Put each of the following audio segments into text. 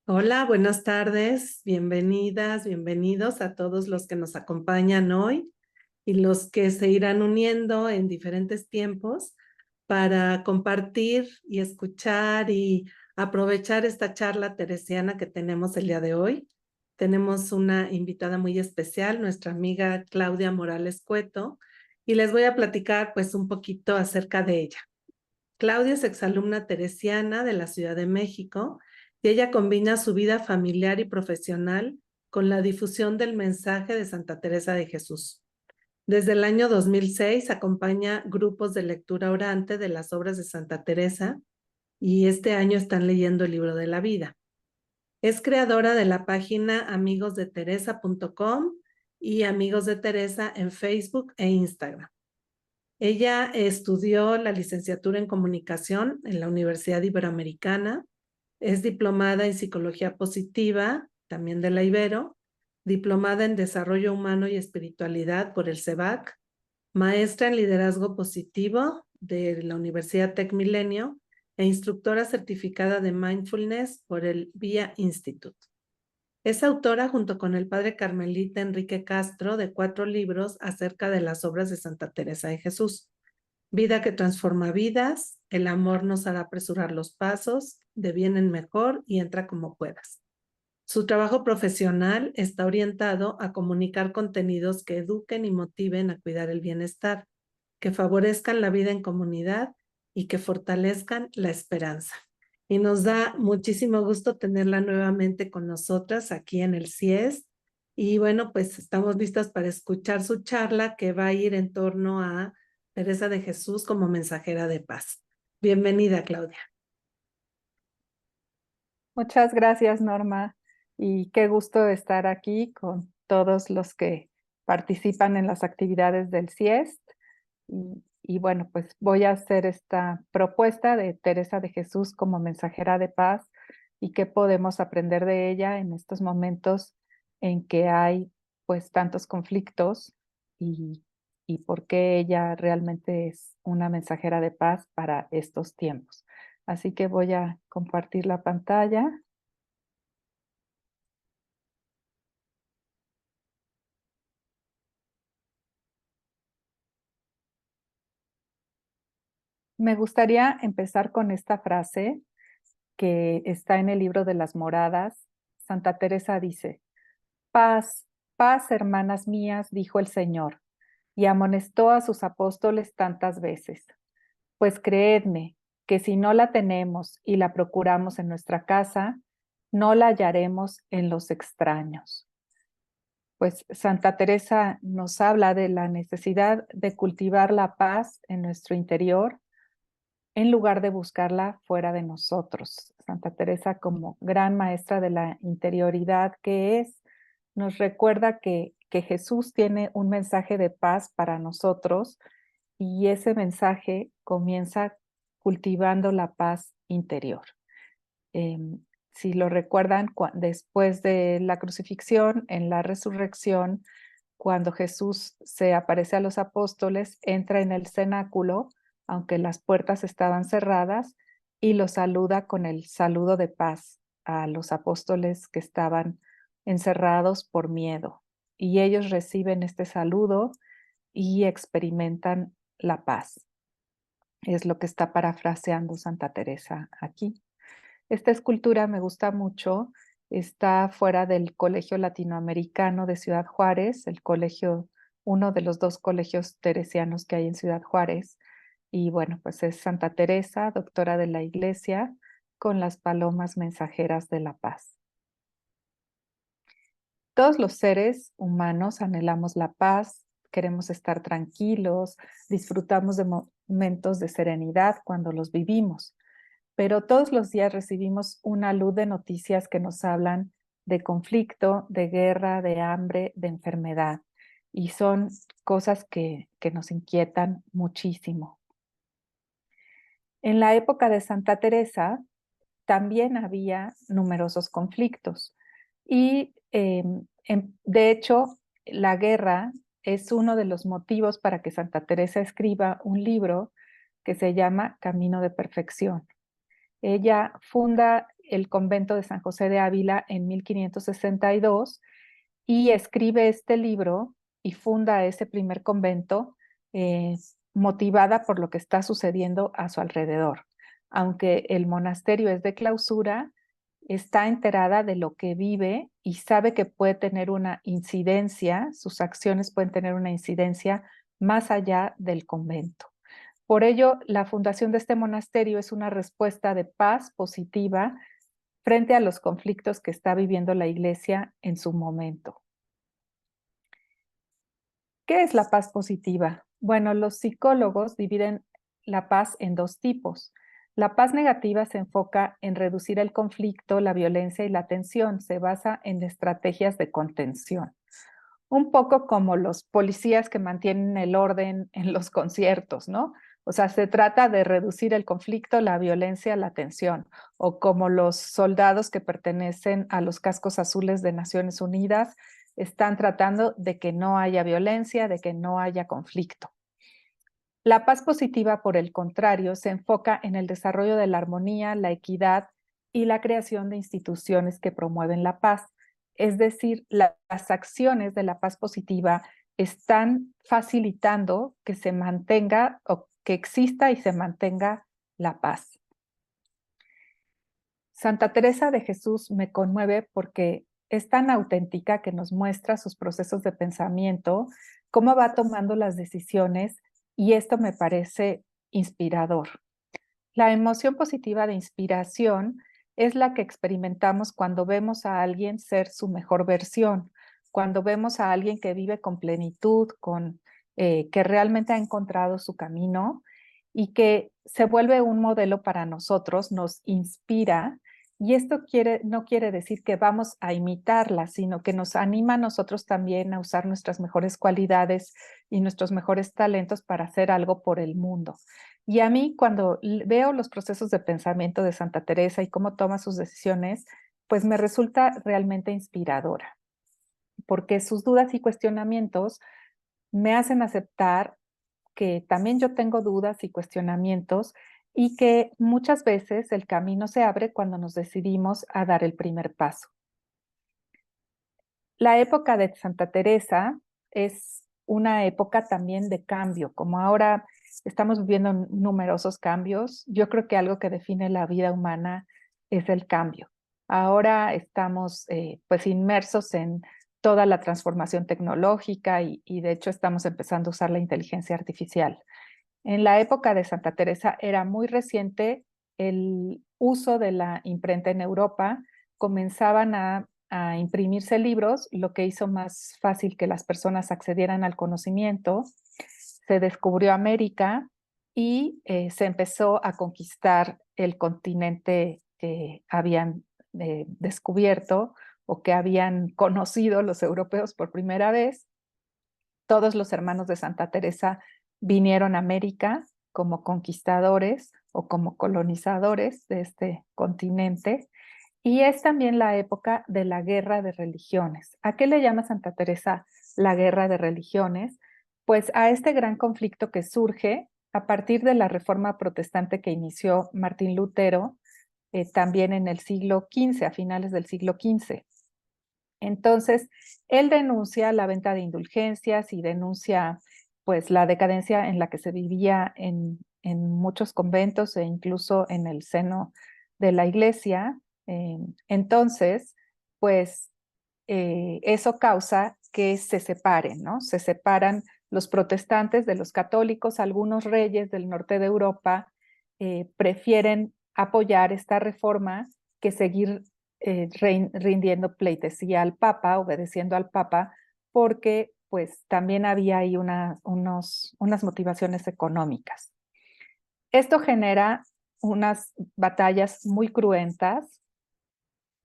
Hola, buenas tardes, bienvenidas, bienvenidos a todos los que nos acompañan hoy y los que se irán uniendo en diferentes tiempos para compartir y escuchar y aprovechar esta charla teresiana que tenemos el día de hoy. Tenemos una invitada muy especial, nuestra amiga Claudia Morales Cueto, y les voy a platicar pues un poquito acerca de ella. Claudia es exalumna teresiana de la Ciudad de México y ella combina su vida familiar y profesional con la difusión del mensaje de Santa Teresa de Jesús. Desde el año 2006 acompaña grupos de lectura orante de las obras de Santa Teresa y este año están leyendo el libro de la vida. Es creadora de la página amigosdeteresa.com y Amigos de Teresa en Facebook e Instagram. Ella estudió la licenciatura en comunicación en la Universidad Iberoamericana, es diplomada en psicología positiva, también de la Ibero, diplomada en desarrollo humano y espiritualidad por el CEBAC, maestra en liderazgo positivo de la Universidad Tec Milenio e instructora certificada de mindfulness por el VIA Institute. Es autora junto con el padre carmelita Enrique Castro de 4 libros acerca de las obras de Santa Teresa de Jesús. Vida que transforma vidas, el amor nos hará apresurar los pasos, de bien en mejor y entra como puedas. Su trabajo profesional está orientado a comunicar contenidos que eduquen y motiven a cuidar el bienestar, que favorezcan la vida en comunidad y que fortalezcan la esperanza. Y nos da muchísimo gusto tenerla nuevamente con nosotras aquí en el CIES. Y bueno, pues estamos listas para escuchar su charla que va a ir en torno a Teresa de Jesús como mensajera de paz. Bienvenida, Claudia. Muchas gracias, Norma, y qué gusto estar aquí con todos los que participan en las actividades del CIEST. Y bueno, pues voy a hacer esta propuesta de Teresa de Jesús como mensajera de paz y qué podemos aprender de ella en estos momentos en que hay pues tantos conflictos y, y por qué ella realmente es una mensajera de paz para estos tiempos. Así que voy a compartir la pantalla. Me gustaría empezar con esta frase que está en el libro de las Moradas. Santa Teresa dice: paz, paz, hermanas mías, dijo el Señor, y amonestó a sus apóstoles tantas veces. Pues creedme que si no la tenemos y la procuramos en nuestra casa, no la hallaremos en los extraños. Pues Santa Teresa nos habla de la necesidad de cultivar la paz en nuestro interior en lugar de buscarla fuera de nosotros. Santa Teresa, como gran maestra de la interioridad que es, nos recuerda que Jesús tiene un mensaje de paz para nosotros y ese mensaje comienza cultivando la paz interior. Eh, si lo recuerdan, después de la crucifixión, en la resurrección, cuando Jesús se aparece a los apóstoles, entra en el cenáculo, aunque las puertas estaban cerradas, y los saluda con el saludo de paz a los apóstoles que estaban encerrados por miedo. Y ellos reciben este saludo y experimentan la paz. Es lo que está parafraseando Santa Teresa aquí. Esta escultura me gusta mucho. Está fuera del Colegio Latinoamericano de Ciudad Juárez, el colegio, uno de los 2 colegios teresianos que hay en Ciudad Juárez. Y bueno, pues es Santa Teresa, doctora de la Iglesia, con las palomas mensajeras de la paz. Todos los seres humanos anhelamos la paz, queremos estar tranquilos, disfrutamos de momentos de serenidad cuando los vivimos. Pero todos los días recibimos una luz de noticias que nos hablan de conflicto, de guerra, de hambre, de enfermedad. Y son cosas que nos inquietan muchísimo. En la época de Santa Teresa también había numerosos conflictos. Y de hecho, la guerra es uno de los motivos para que Santa Teresa escriba un libro que se llama Camino de Perfección. Ella funda el convento de San José de Ávila en 1562 y escribe este libro y funda ese primer convento motivada por lo que está sucediendo a su alrededor. Aunque el monasterio es de clausura, está enterada de lo que vive y sabe que puede tener una incidencia, sus acciones pueden tener una incidencia más allá del convento. Por ello, la fundación de este monasterio es una respuesta de paz positiva frente a los conflictos que está viviendo la Iglesia en su momento. ¿Qué es la paz positiva? Bueno, los psicólogos dividen la paz en dos tipos. La paz negativa se enfoca en reducir el conflicto, la violencia y la tensión. Se basa en estrategias de contención. Un poco como los policías que mantienen el orden en los conciertos, ¿no? O sea, se trata de reducir el conflicto, la violencia, la tensión, o como los soldados que pertenecen a los cascos azules de Naciones Unidas están tratando de que no haya violencia, de que no haya conflicto. La paz positiva, por el contrario, se enfoca en el desarrollo de la armonía, la equidad y la creación de instituciones que promueven la paz. Es decir, las acciones de la paz positiva están facilitando que se mantenga o que exista y se mantenga la paz. Santa Teresa de Jesús me conmueve porque es tan auténtica que nos muestra sus procesos de pensamiento, cómo va tomando las decisiones, y esto me parece inspirador. La emoción positiva de inspiración es la que experimentamos cuando vemos a alguien ser su mejor versión, cuando vemos a alguien que vive con plenitud, que realmente ha encontrado su camino y que se vuelve un modelo para nosotros, nos inspira. Y esto no quiere decir que vamos a imitarla, sino que nos anima a nosotros también a usar nuestras mejores cualidades y nuestros mejores talentos para hacer algo por el mundo. Y a mí, cuando veo los procesos de pensamiento de Santa Teresa y cómo toma sus decisiones, pues me resulta realmente inspiradora, porque sus dudas y cuestionamientos me hacen aceptar que también yo tengo dudas y cuestionamientos y que muchas veces el camino se abre cuando nos decidimos a dar el primer paso. La época de Santa Teresa es una época también de cambio, como ahora estamos viviendo numerosos cambios. Yo creo que algo que define la vida humana es el cambio. Ahora estamos pues inmersos en toda la transformación tecnológica y de hecho estamos empezando a usar la inteligencia artificial. En la época de Santa Teresa era muy reciente el uso de la imprenta en Europa. Comenzaban a imprimirse libros, lo que hizo más fácil que las personas accedieran al conocimiento. Se descubrió América y se empezó a conquistar el continente que habían descubierto o que habían conocido los europeos por primera vez. Todos los hermanos de Santa Teresa vinieron a América como conquistadores o como colonizadores de este continente. Y es también la época de la guerra de religiones. ¿A qué le llama Santa Teresa la guerra de religiones? Pues a este gran conflicto que surge a partir de la reforma protestante que inició Martín Lutero, también en el siglo XV, a finales del siglo XV. Entonces, él denuncia la venta de indulgencias y denuncia pues la decadencia en la que se vivía en muchos conventos e incluso en el seno de la iglesia. Entonces, pues eso causa que se separen, ¿no? Se separan los protestantes de los católicos. Algunos reyes del norte de Europa prefieren apoyar esta reforma que seguir rindiendo pleitesía al Papa, obedeciendo al Papa, porque pues también había ahí unas motivaciones económicas. Esto genera unas batallas muy cruentas.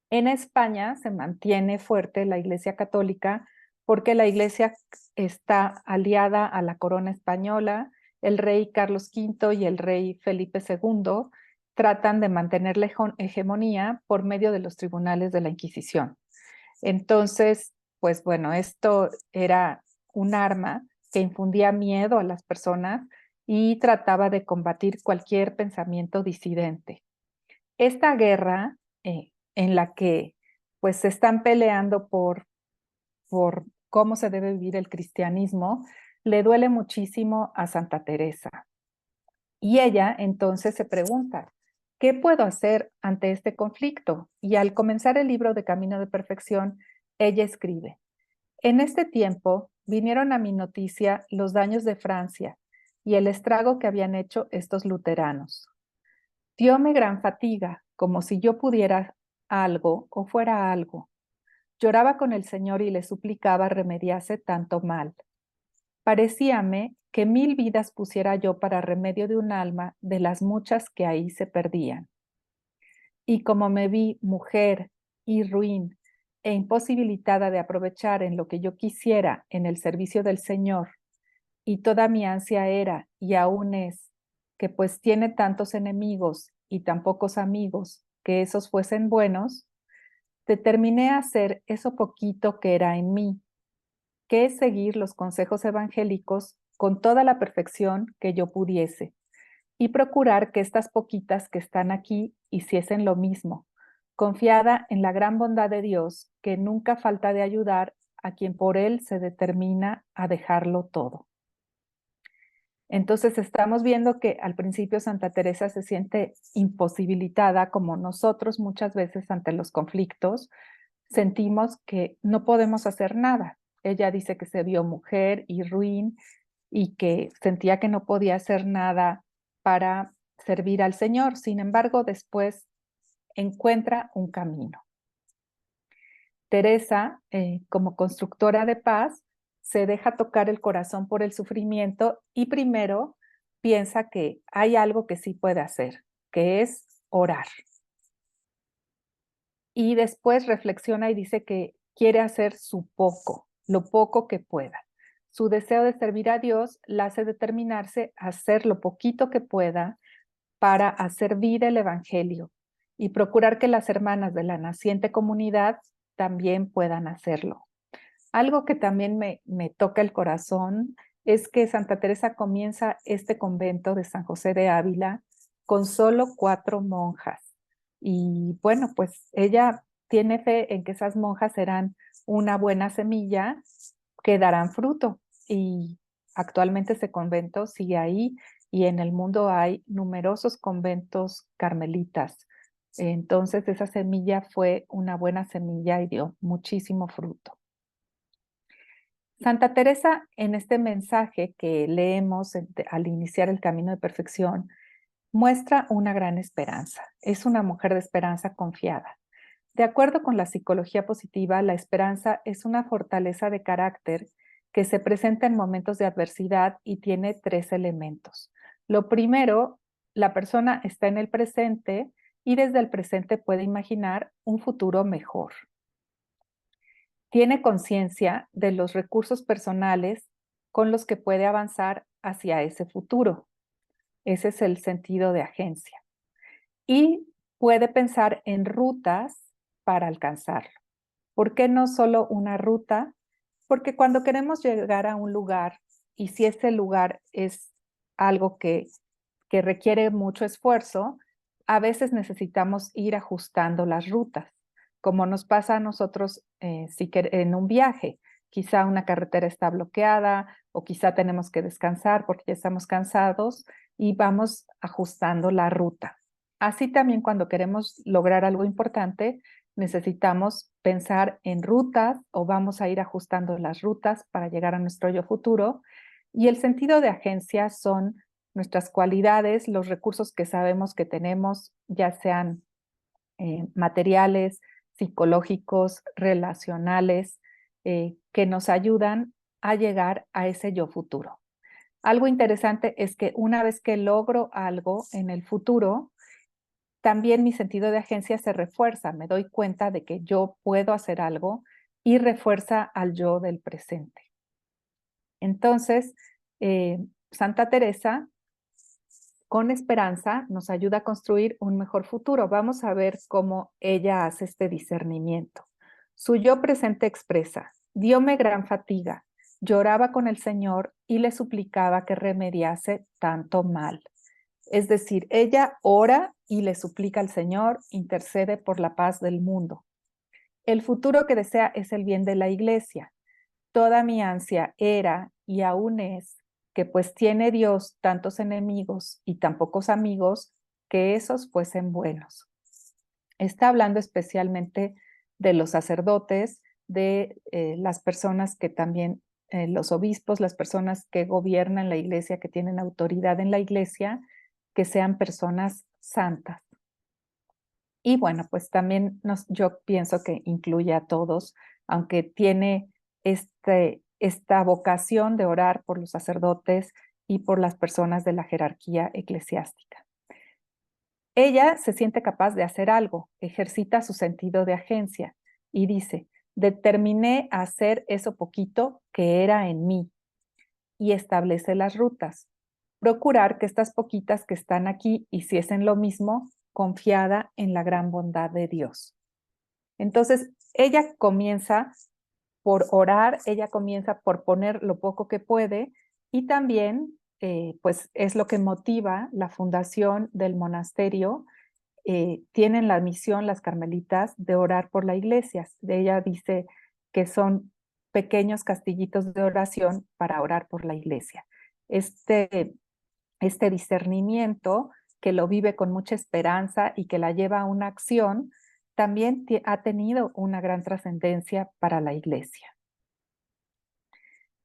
En España se mantiene fuerte la Iglesia Católica porque la Iglesia está aliada a la corona española. El rey Carlos V y el rey Felipe II tratan de mantener la hegemonía por medio de los tribunales de la Inquisición. Entonces, pues bueno, esto era un arma que infundía miedo a las personas y trataba de combatir cualquier pensamiento disidente. Esta guerra en la que pues se están peleando por cómo se debe vivir el cristianismo, le duele muchísimo a Santa Teresa. Y ella entonces se pregunta, ¿qué puedo hacer ante este conflicto? Y al comenzar el libro de Camino de Perfección, ella escribe, en este tiempo vinieron a mi noticia los daños de Francia y el estrago que habían hecho estos luteranos. Dióme gran fatiga, como si yo pudiera algo o fuera algo. Lloraba con el Señor y le suplicaba remediase tanto mal. Parecíame que 1000 vidas pusiera yo para remedio de un alma de las muchas que ahí se perdían. Y como me vi mujer y ruin e imposibilitada de aprovechar en lo que yo quisiera en el servicio del Señor, y toda mi ansia era y aún es que pues tiene tantos enemigos y tan pocos amigos, que esos fuesen buenos, determiné a hacer eso poquito que era en mí, que es seguir los consejos evangélicos con toda la perfección que yo pudiese y procurar que estas poquitas que están aquí hiciesen lo mismo, confiada en la gran bondad de Dios que nunca falta de ayudar a quien por él se determina a dejarlo todo. Entonces estamos viendo que al principio Santa Teresa se siente imposibilitada, como nosotros muchas veces ante los conflictos sentimos que no podemos hacer nada. Ella dice que se vio mujer y ruin y que sentía que no podía hacer nada para servir al Señor. Sin embargo, después encuentra un camino. Teresa, como constructora de paz, se deja tocar el corazón por el sufrimiento y primero piensa que hay algo que sí puede hacer, que es orar. Y después reflexiona y dice que quiere hacer su poco, lo poco que pueda. Su deseo de servir a Dios la hace determinarse a hacer lo poquito que pueda para hacer vida el Evangelio y procurar que las hermanas de la naciente comunidad también puedan hacerlo. Algo que también me toca el corazón es que Santa Teresa comienza este convento de San José de Ávila con solo 4 monjas. Y bueno, pues ella tiene fe en que esas monjas serán una buena semilla que darán fruto. Y actualmente ese convento sigue ahí y en el mundo hay numerosos conventos carmelitas. Entonces esa semilla fue una buena semilla y dio muchísimo fruto. Santa Teresa, en este mensaje que leemos al iniciar el camino de perfección, muestra una gran esperanza. Es una mujer de esperanza confiada. De acuerdo con la psicología positiva, la esperanza es una fortaleza de carácter que se presenta en momentos de adversidad y tiene 3 elementos. Lo primero, la persona está en el presente y desde el presente puede imaginar un futuro mejor. Tiene conciencia de los recursos personales con los que puede avanzar hacia ese futuro. Ese es el sentido de agencia. Y puede pensar en rutas para alcanzarlo. ¿Por qué no solo una ruta? Porque cuando queremos llegar a un lugar y si ese lugar es algo que requiere mucho esfuerzo, a veces necesitamos ir ajustando las rutas, como nos pasa a nosotros en un viaje. Quizá una carretera está bloqueada o quizá tenemos que descansar porque ya estamos cansados y vamos ajustando la ruta. Así también cuando queremos lograr algo importante, necesitamos pensar en rutas o vamos a ir ajustando las rutas para llegar a nuestro yo futuro. Y el sentido de agencia son nuestras cualidades, los recursos que sabemos que tenemos, ya sean materiales, psicológicos, relacionales, que nos ayudan a llegar a ese yo futuro. Algo interesante es que una vez que logro algo en el futuro, también mi sentido de agencia se refuerza, me doy cuenta de que yo puedo hacer algo y refuerza al yo del presente. Entonces, Santa Teresa, con esperanza, nos ayuda a construir un mejor futuro. Vamos a ver cómo ella hace este discernimiento. Su yo presente expresa, dióme gran fatiga, lloraba con el Señor y le suplicaba que remediase tanto mal. Es decir, ella ora y le suplica al Señor, intercede por la paz del mundo. El futuro que desea es el bien de la iglesia. Toda mi ansia era y aún es que pues tiene Dios tantos enemigos y tan pocos amigos, que esos fuesen buenos. Está hablando especialmente de los sacerdotes, de las personas que también, los obispos, las personas que gobiernan la iglesia, que tienen autoridad en la iglesia, que sean personas santas. Y bueno, pues también yo pienso que incluye a todos, aunque tiene esta vocación de orar por los sacerdotes y por las personas de la jerarquía eclesiástica. Ella se siente capaz de hacer algo, ejercita su sentido de agencia y dice, determiné hacer eso poquito que era en mí y establece las rutas. Procurar que estas poquitas que están aquí hiciesen lo mismo, confiada en la gran bondad de Dios. Entonces, ella comienza por orar, ella comienza por poner lo poco que puede y también, pues, es lo que motiva la fundación del monasterio. Tienen la misión las carmelitas de orar por la iglesia. Ella dice que son pequeños castillitos de oración para orar por la iglesia. Este discernimiento que lo vive con mucha esperanza y que la lleva a una acción, también ha tenido una gran trascendencia para la iglesia.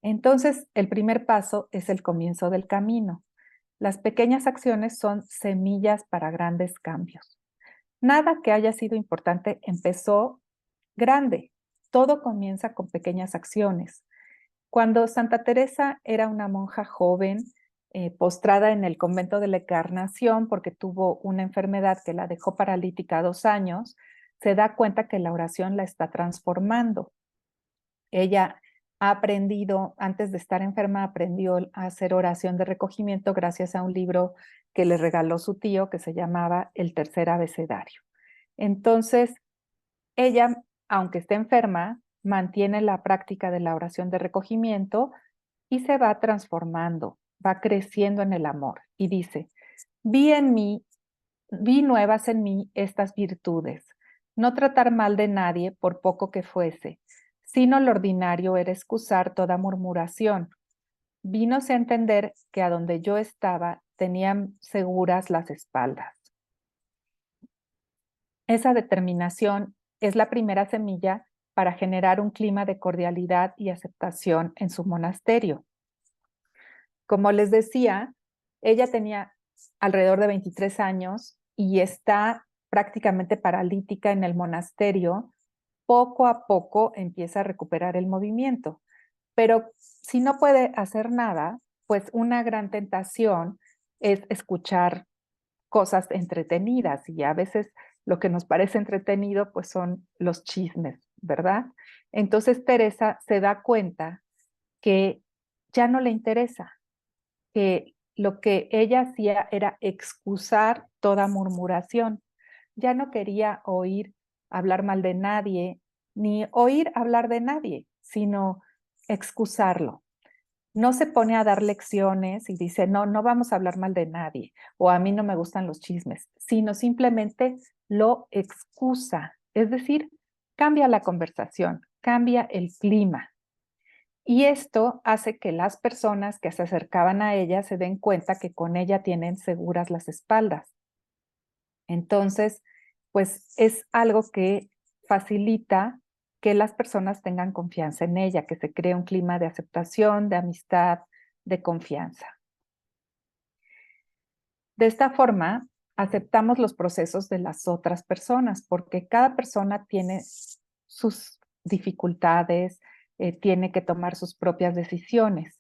Entonces, el primer paso es el comienzo del camino. Las pequeñas acciones son semillas para grandes cambios. Nada que haya sido importante empezó grande. Todo comienza con pequeñas acciones. Cuando Santa Teresa era una monja joven, postrada en el convento de la Encarnación porque tuvo una enfermedad que la dejó paralítica 2 años, se da cuenta que la oración la está transformando. Ella ha aprendido, antes de estar enferma, aprendió a hacer oración de recogimiento gracias a un libro que le regaló su tío que se llamaba El Tercer Abecedario. Entonces, ella, aunque esté enferma, mantiene la práctica de la oración de recogimiento y se va transformando, va creciendo en el amor. Y dice, vi nuevas en mí estas virtudes, no tratar mal de nadie por poco que fuese, sino lo ordinario era excusar toda murmuración. Vínose a entender que a donde yo estaba tenían seguras las espaldas. Esa determinación es la primera semilla para generar un clima de cordialidad y aceptación en su monasterio. Como les decía, ella tenía alrededor de 23 años y está prácticamente paralítica en el monasterio. Poco a poco empieza a recuperar el movimiento, pero si no puede hacer nada, pues una gran tentación es escuchar cosas entretenidas y a veces lo que nos parece entretenido pues son los chismes, ¿verdad? Entonces Teresa se da cuenta que ya no le interesa, que lo que ella hacía era excusar toda murmuración. Ya no quería oír hablar mal de nadie, ni oír hablar de nadie, sino excusarlo. No se pone a dar lecciones y dice, no, no vamos a hablar mal de nadie, o a mí no me gustan los chismes, sino simplemente lo excusa. Es decir, cambia la conversación, cambia el clima. Y esto hace que las personas que se acercaban a ella se den cuenta que con ella tienen seguras las espaldas. Entonces, pues es algo que facilita que las personas tengan confianza en ella, que se cree un clima de aceptación, de amistad, de confianza. De esta forma, aceptamos los procesos de las otras personas, porque cada persona tiene sus dificultades, tiene que tomar sus propias decisiones.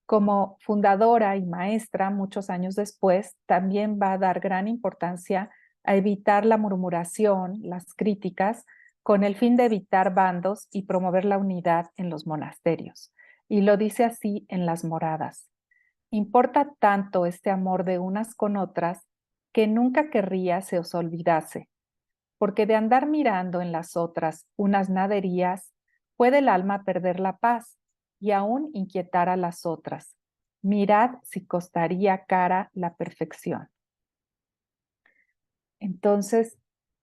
Como fundadora y maestra, muchos años después, también va a dar gran importancia a evitar la murmuración, las críticas, con el fin de evitar bandos y promover la unidad en los monasterios. Y lo dice así en Las Moradas. Importa tanto este amor de unas con otras que nunca querría se os olvidase, porque de andar mirando en las otras unas naderías, puede el alma perder la paz y aún inquietar a las otras. Mirad si costaría cara la perfección. Entonces,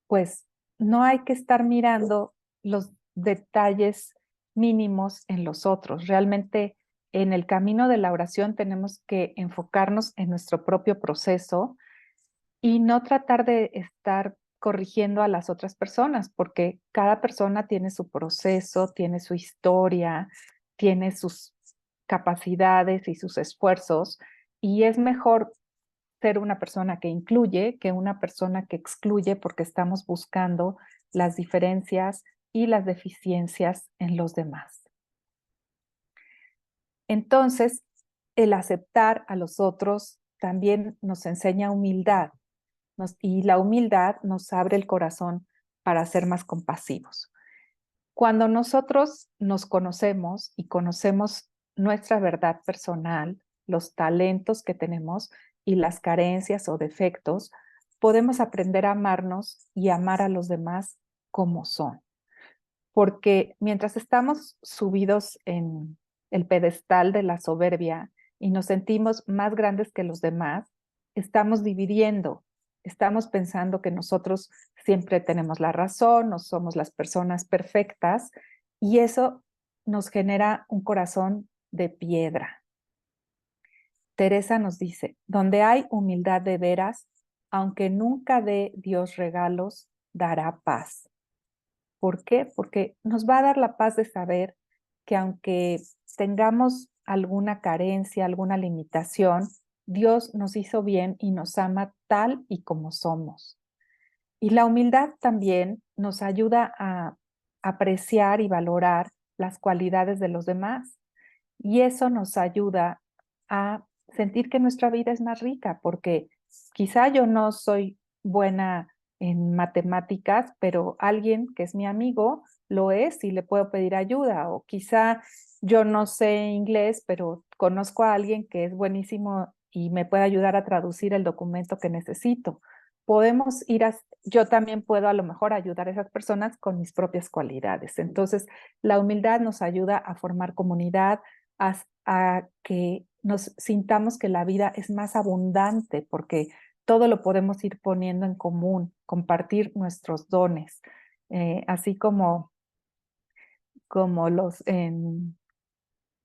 pues no hay que estar mirando los detalles mínimos en los otros. Realmente en el camino de la oración tenemos que enfocarnos en nuestro propio proceso y no tratar de estar corrigiendo a las otras personas, porque cada persona tiene su proceso, tiene su historia, tiene sus capacidades y sus esfuerzos, y es mejor ser una persona que incluye que una persona que excluye, porque estamos buscando las diferencias y las deficiencias en los demás. Entonces, el aceptar a los otros también nos enseña humildad, y la humildad nos abre el corazón para ser más compasivos. Cuando nosotros nos conocemos y conocemos nuestra verdad personal, los talentos que tenemos y las carencias o defectos, podemos aprender a amarnos y amar a los demás como son. Porque mientras estamos subidos en el pedestal de la soberbia y nos sentimos más grandes que los demás, estamos dividiendo, estamos pensando que nosotros siempre tenemos la razón, no somos las personas perfectas, y eso nos genera un corazón de piedra. Teresa nos dice, donde hay humildad de veras, aunque nunca dé Dios regalos, dará paz. ¿Por qué? Porque nos va a dar la paz de saber que aunque tengamos alguna carencia, alguna limitación, Dios nos hizo bien y nos ama tal y como somos. Y la humildad también nos ayuda a apreciar y valorar las cualidades de los demás. Y eso nos ayuda a sentir que nuestra vida es más rica, porque quizá yo no soy buena en matemáticas, pero alguien que es mi amigo lo es y le puedo pedir ayuda. O quizá yo no sé inglés, pero conozco a alguien que es buenísimo y me puede ayudar a traducir el documento que necesito. Podemos ir a, yo también puedo a lo mejor ayudar a esas personas con mis propias cualidades. Entonces, la humildad nos ayuda a formar comunidad, a que nos sintamos que la vida es más abundante, porque todo lo podemos ir poniendo en común, compartir nuestros dones, así como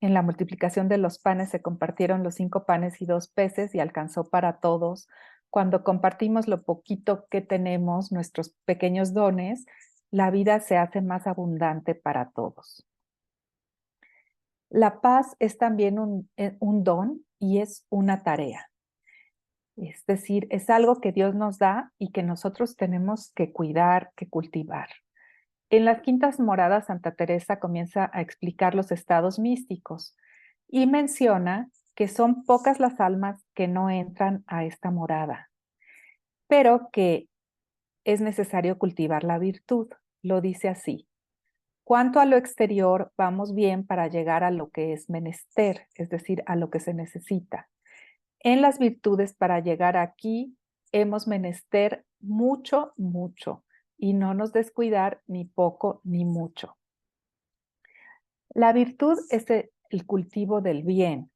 en la multiplicación de los panes se compartieron los 5 panes y 2 peces y alcanzó para todos. Cuando compartimos lo poquito que tenemos, nuestros pequeños dones, la vida se hace más abundante para todos. La paz es también un don y es una tarea. Es decir, es algo que Dios nos da y que nosotros tenemos que cuidar, que cultivar. En las quintas moradas, Santa Teresa comienza a explicar los estados místicos y menciona que son pocas las almas que no entran a esta morada, pero que es necesario cultivar la virtud. Lo dice así: cuanto a lo exterior, vamos bien para llegar a lo que es menester, es decir, a lo que se necesita. En las virtudes, para llegar aquí, hemos menester mucho, mucho, y no nos descuidar ni poco ni mucho. La virtud es el cultivo del bien,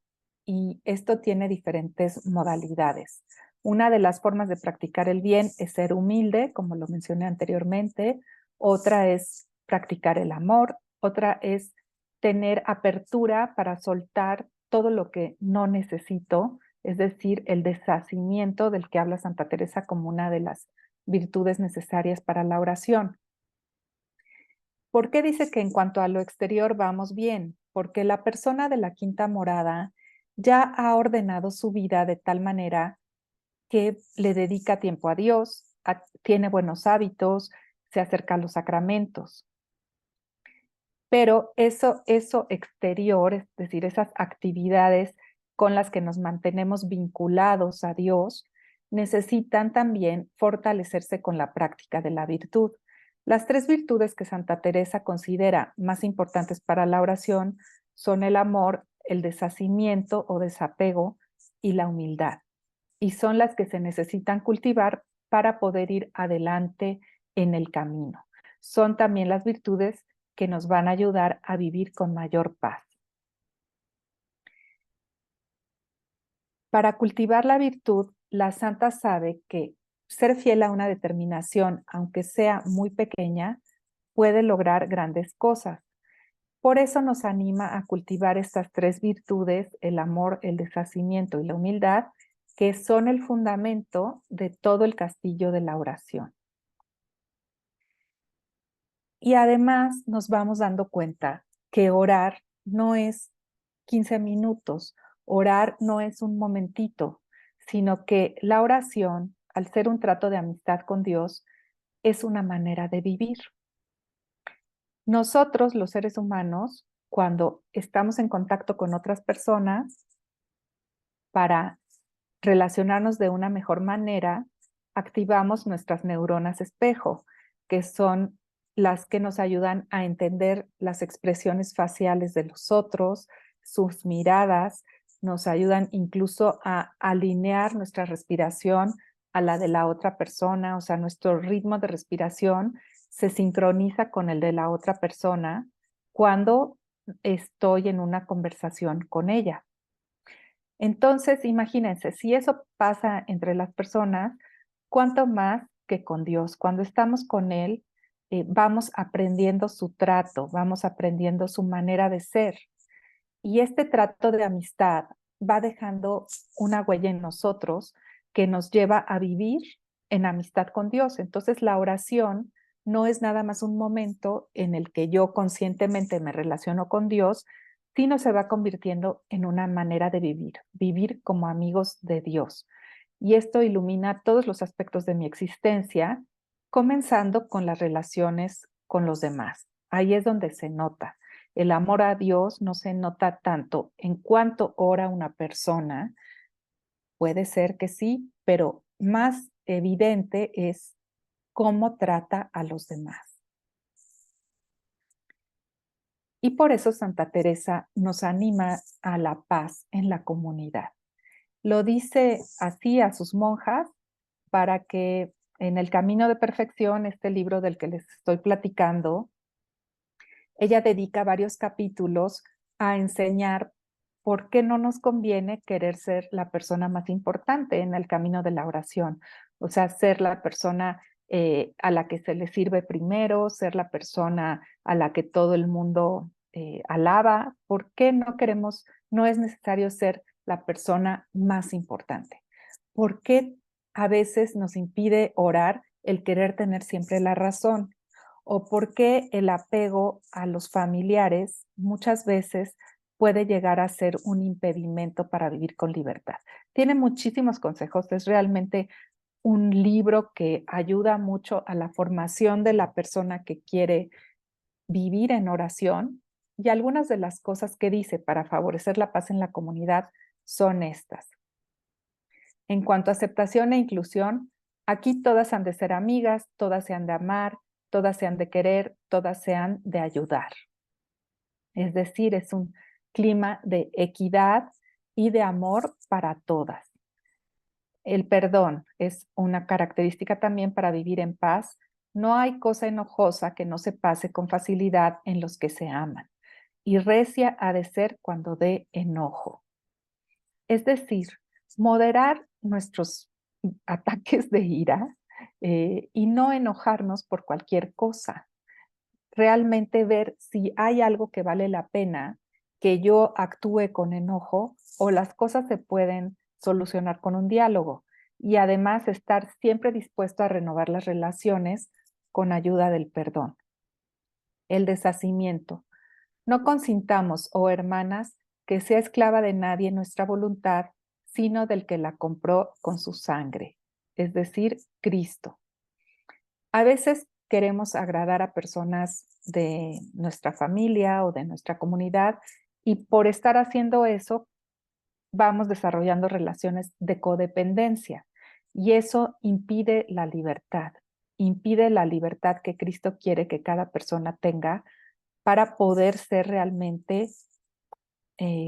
y esto tiene diferentes modalidades. Una de las formas de practicar el bien es ser humilde, como lo mencioné anteriormente. Otra es practicar el amor. Otra es tener apertura para soltar todo lo que no necesito, es decir, el deshacimiento del que habla Santa Teresa como una de las virtudes necesarias para la oración. ¿Por qué dice que en cuanto a lo exterior vamos bien? Porque la persona de la quinta morada ya ha ordenado su vida de tal manera que le dedica tiempo a Dios, tiene buenos hábitos, se acerca a los sacramentos. Pero eso exterior, es decir, esas actividades con las que nos mantenemos vinculados a Dios, necesitan también fortalecerse con la práctica de la virtud. Las 3 virtudes que Santa Teresa considera más importantes para la oración son el amor, el deshacimiento o desapego y la humildad. Y son las que se necesitan cultivar para poder ir adelante en el camino. Son también las virtudes que nos van a ayudar a vivir con mayor paz. Para cultivar la virtud, la santa sabe que ser fiel a una determinación, aunque sea muy pequeña, puede lograr grandes cosas. Por eso nos anima a cultivar estas tres virtudes, el amor, el deshacimiento y la humildad, que son el fundamento de todo el castillo de la oración. Y además nos vamos dando cuenta que orar no es 15 minutos, orar no es un momentito, sino que la oración, al ser un trato de amistad con Dios, es una manera de vivir. Nosotros, los seres humanos, cuando estamos en contacto con otras personas para relacionarnos de una mejor manera, activamos nuestras neuronas espejo, que son las que nos ayudan a entender las expresiones faciales de los otros, sus miradas, nos ayudan incluso a alinear nuestra respiración a la de la otra persona, o sea, nuestro ritmo de respiración se sincroniza con el de la otra persona cuando estoy en una conversación con ella. Entonces, imagínense, si eso pasa entre las personas, cuánto más que con Dios. Cuando estamos con Él, vamos aprendiendo su trato, vamos aprendiendo su manera de ser. Y este trato de amistad va dejando una huella en nosotros que nos lleva a vivir en amistad con Dios. Entonces, la oración no es nada más un momento en el que yo conscientemente me relaciono con Dios, sino se va convirtiendo en una manera de vivir, vivir como amigos de Dios. Y esto ilumina todos los aspectos de mi existencia, comenzando con las relaciones con los demás. Ahí es donde se nota. El amor a Dios no se nota tanto en cuánto ora una persona, puede ser que sí, pero más evidente es cómo trata a los demás. Y por eso Santa Teresa nos anima a la paz en la comunidad. Lo dice así a sus monjas para que en el Camino de Perfección, este libro del que les estoy platicando, ella dedica varios capítulos a enseñar por qué no nos conviene querer ser la persona más importante en el camino de la oración. O sea, ser la persona a la que se le sirve primero, ser la persona a la que todo el mundo alaba. ¿Por qué no queremos, no es necesario ser la persona más importante? ¿Por qué a veces nos impide orar el querer tener siempre la razón? ¿O por qué el apego a los familiares muchas veces puede llegar a ser un impedimento para vivir con libertad? Tiene muchísimos consejos, es realmente un libro que ayuda mucho a la formación de la persona que quiere vivir en oración, y algunas de las cosas que dice para favorecer la paz en la comunidad son estas. En cuanto a aceptación e inclusión, aquí todas han de ser amigas, todas se han de amar, todas se han de querer, todas se han de ayudar. Es decir, es un clima de equidad y de amor para todas. El perdón es una característica también para vivir en paz. No hay cosa enojosa que no se pase con facilidad en los que se aman. Y recia ha de ser cuando dé enojo. Es decir, moderar nuestros ataques de ira y no enojarnos por cualquier cosa. Realmente ver si hay algo que vale la pena que yo actúe con enojo o las cosas se pueden solucionar con un diálogo. Y además estar siempre dispuesto a renovar las relaciones con ayuda del perdón. El deshacimiento. No consintamos, oh hermanas, que sea esclava de nadie nuestra voluntad, sino del que la compró con su sangre, es decir, Cristo. A veces queremos agradar a personas de nuestra familia o de nuestra comunidad y por estar haciendo eso vamos desarrollando relaciones de codependencia y eso impide la libertad que Cristo quiere que cada persona tenga para poder ser realmente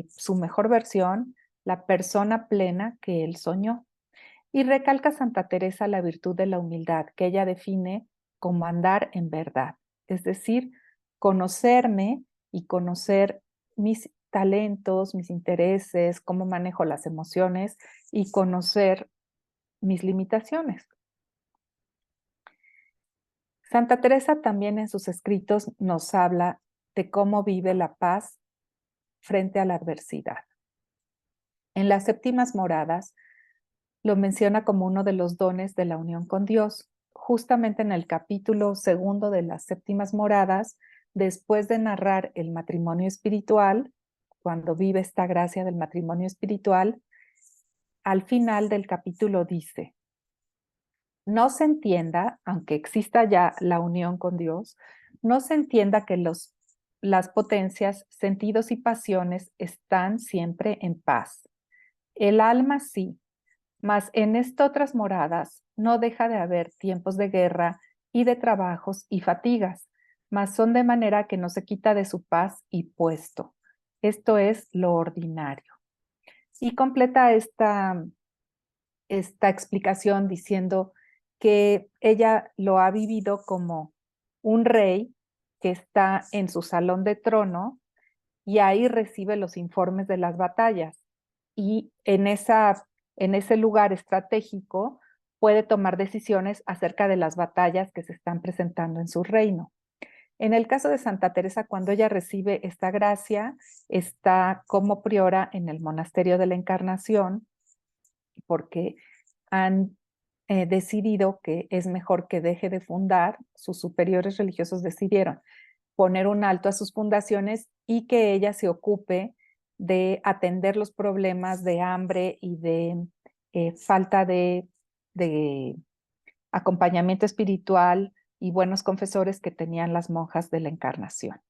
su mejor versión, la persona plena que él soñó. Y recalca Santa Teresa la virtud de la humildad, que ella define como andar en verdad, es decir, conocerme y conocer mis talentos, mis intereses, cómo manejo las emociones y conocer mis limitaciones. Santa Teresa también en sus escritos nos habla de cómo vive la paz frente a la adversidad. En las séptimas moradas lo menciona como uno de los dones de la unión con Dios. Justamente en el capítulo 2 de las séptimas moradas, después de narrar el matrimonio espiritual, cuando vive esta gracia del matrimonio espiritual, al final del capítulo dice: no se entienda, aunque exista ya la unión con Dios, no se entienda que las potencias, sentidos y pasiones están siempre en paz. El alma sí, mas en estas otras moradas no deja de haber tiempos de guerra y de trabajos y fatigas, mas son de manera que no se quita de su paz y puesto. Esto es lo ordinario. Y completa esta explicación diciendo que ella lo ha vivido como un rey que está en su salón de trono y ahí recibe los informes de las batallas. Y en ese lugar estratégico puede tomar decisiones acerca de las batallas que se están presentando en su reino. En el caso de Santa Teresa, cuando ella recibe esta gracia, está como priora en el monasterio de la Encarnación, porque han decidido que es mejor que deje de fundar, sus superiores religiosos decidieron poner un alto a sus fundaciones y que ella se ocupe de atender los problemas de hambre y de falta de acompañamiento espiritual y buenos confesores que tenían las monjas de la Encarnación.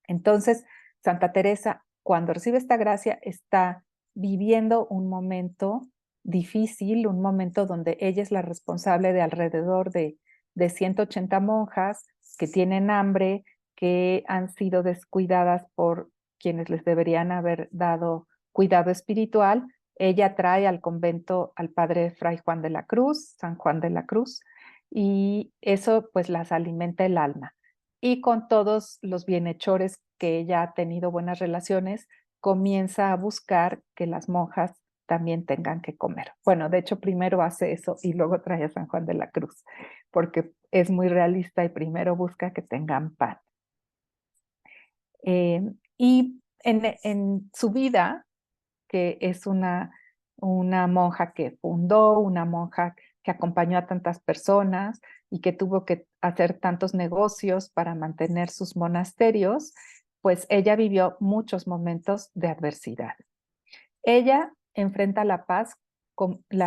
Entonces, Santa Teresa, cuando recibe esta gracia, está viviendo un momento difícil, un momento donde ella es la responsable de alrededor de 180 monjas que tienen hambre, que han sido descuidadas por quienes les deberían haber dado cuidado espiritual. Ella trae al convento al padre Fray Juan de la Cruz, San Juan de la Cruz, y eso pues las alimenta el alma. Y con todos los bienhechores que ella ha tenido buenas relaciones, comienza a buscar que las monjas también tengan que comer. Bueno, de hecho, primero hace eso y luego trae a San Juan de la Cruz, porque es muy realista y primero busca que tengan pan. Y en su vida, que es una monja que fundó, una monja que acompañó a tantas personas y que tuvo que hacer tantos negocios para mantener sus monasterios, pues ella vivió muchos momentos de adversidad. Ella enfrenta la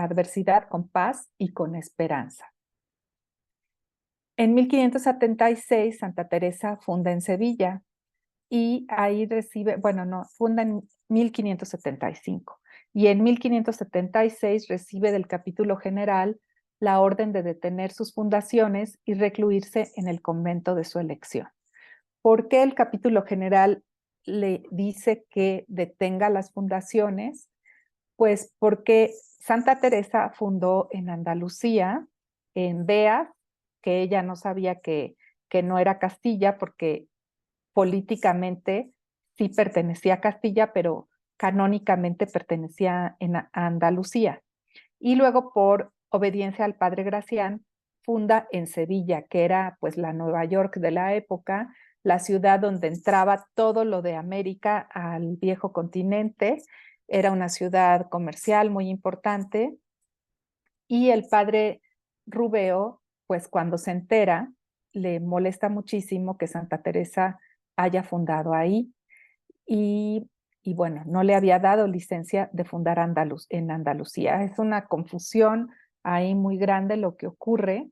adversidad con paz y con esperanza. En 1576, Santa Teresa funda en Sevilla y ahí funda en 1575 y en 1576 recibe del capítulo general la orden de detener sus fundaciones y recluirse en el convento de su elección. ¿Por qué el capítulo general le dice que detenga las fundaciones? Pues porque Santa Teresa fundó en Andalucía, en Beas, que ella no sabía que no era Castilla, porque políticamente sí pertenecía a Castilla, pero canónicamente pertenecía a Andalucía. Y luego, por obediencia al padre Gracián, funda en Sevilla, que era pues la Nueva York de la época, la ciudad donde entraba todo lo de América al viejo continente. Era una ciudad comercial muy importante. Y el padre Rubeo, pues cuando se entera, le molesta muchísimo que Santa Teresa haya fundado ahí y, y bueno, no le había dado licencia de fundar en Andalucía. Es una confusión ahí muy grande lo que ocurre.